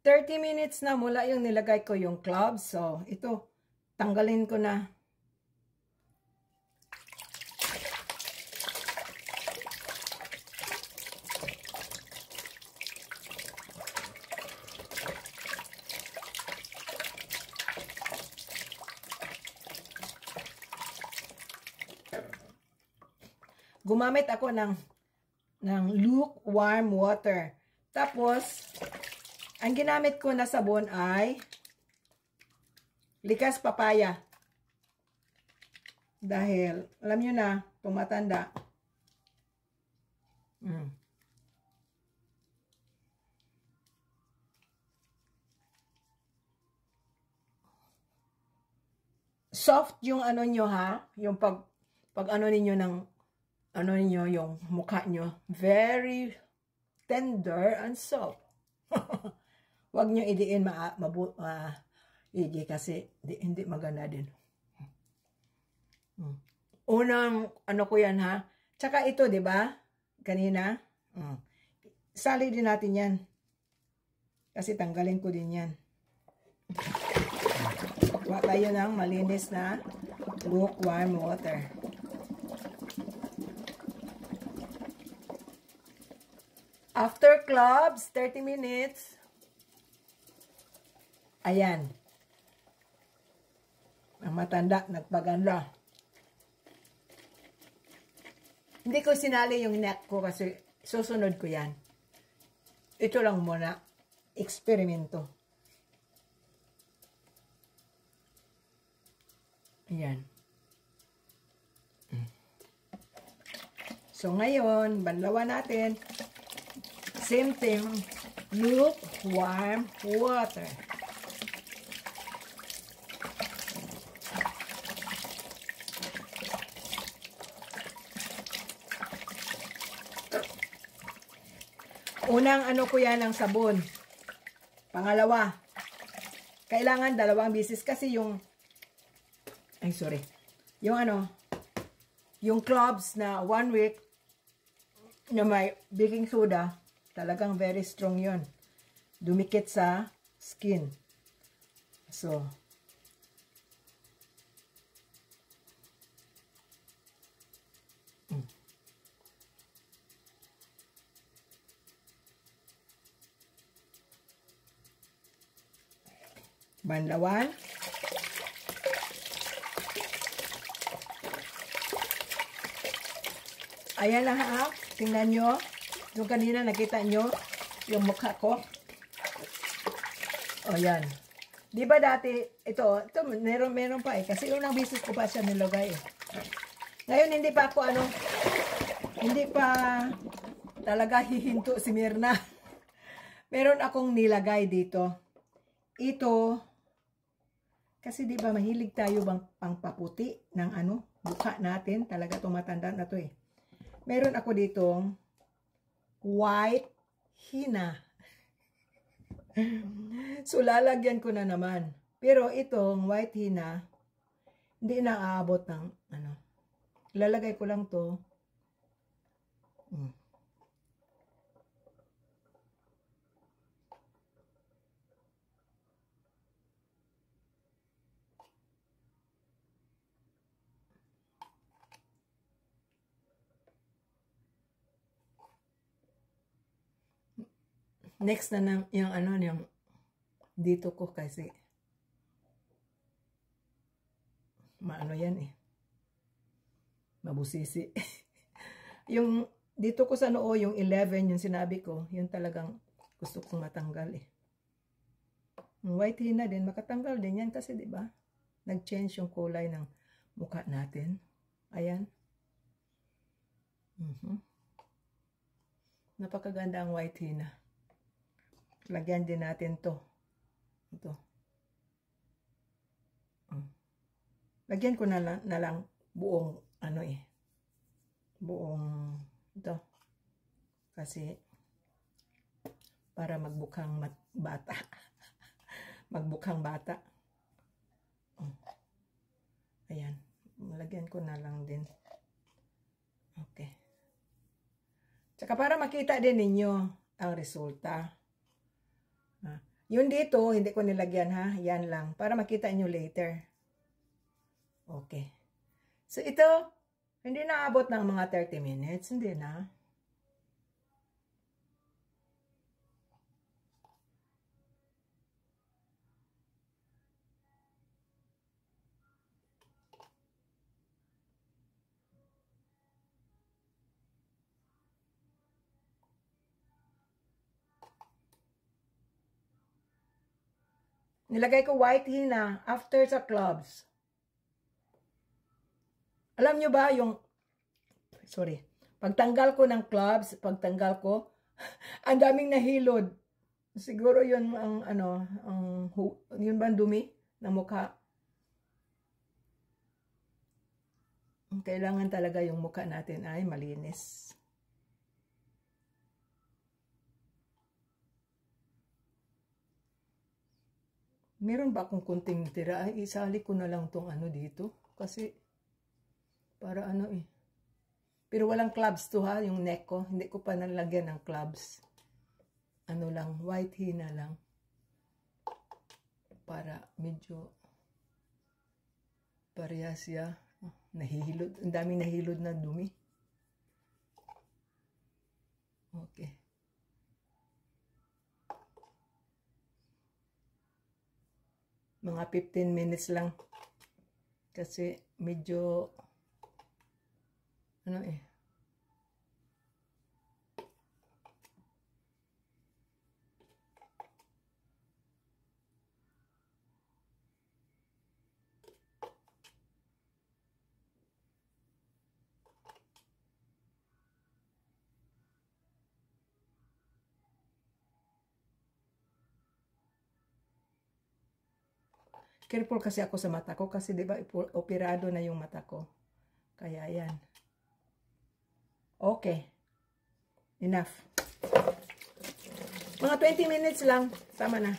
30 minutes na mula yung nilagay ko yung cloves. So, ito, tanggalin ko na. Gumamit ako ng lukewarm water. Tapos, ang ginamit ko na sabon ay likas papaya. Dahil, alam nyo na, tumatanda. Soft yung ano nyo ha, yung pag ano ninyo ng ano ninyo, yung mukha nyo, very tender and soft. Huwag nyo idiin kasi hindi maganda din. Unang ano ko yan ha. Tsaka ito, di ba? Kanina. Sali din natin yan. Kasi tanggalin ko din yan. Kuha tayo ng malinis na lukewarm water. After cloves, 30 minutes. Ayan. Ang matanda, nagpaganda. Hindi ko sinali yung neck ko kasi susunod ko yan. Ito lang muna. Eksperimento. Ayan. So ngayon, banlawan natin. Same thing, lukewarm water. Unang ano ko yan ng sabon. Pangalawa, kailangan 2 beses kasi yung, yung ano, yung cloves na 1 week na may baking soda, talagang very strong yon. Dumikit sa skin. So, banlawan. Ayan na ha. Tingnan nyo. Yung kanina nakita nyo yung mukha ko. O yan. Di ba dati, ito meron pa eh. Kasi unang bisis ko pa siya nilagay eh. Ngayon hindi pa ako hindi pa talaga hihinto si Mirna. Meron akong nilagay dito. Ito, kasi di ba mahilig tayo bang pangpaputi ng mukha natin. Talaga tumatanda na to eh. Meron ako ditong white henna. So, lalagyan ko na naman. Pero itong white henna, hindi na aabot ng Lalagay ko lang to. Next na yung dito ko kasi maano yan eh. Mabusisi. Yung dito ko sa noo, yung 11, yung sinabi ko, yung talagang gusto kong matanggal eh. Yung white henna din, makatanggal din yan kasi di ba? Nag-change yung kulay ng mukha natin. Ayan. Napakaganda ang white henna. Lagyan din natin to. Ito. Lagyan ko na lang buong buong ito. Kasi para magbukhang bata. Magbukhang bata. Ayan. Lagyan ko na lang din. Okay. Tsaka para makita din ninyo ang resulta. Yun dito, hindi ko nilagyan ha. Yan lang. Para makita nyo later. Okay. So ito, hindi naabot ng mga 30 minutes. Hindi na. Nilagay ko white hina after sa cloves. Alam nyo ba yung, sorry, pagtanggal ko ng cloves, pagtanggal ko, ang daming nahilod. Siguro yun ang, ano, yun ba ang dumi ng mukha? Kailangan talaga yung mukha natin ay malinis. Meron ba akong kunting tira? Ay, isali ko na lang tong ano dito. Kasi, para ano eh. Pero walang clubs to ha, yung neck ko. Hindi ko pa nalagyan ng clubs. Ano lang, white hina lang. Para medyo parehas siya. Oh, nahihilod. Ang daming nahilod na dumi. Okay. Mga 15 minutes lang. Kasi medyo ano eh. Careful kasi ako sa mata ko kasi 'di ba operado na yung mata ko. Kaya yan. Okay. Enough. Mga 20 minutes lang. Tama na.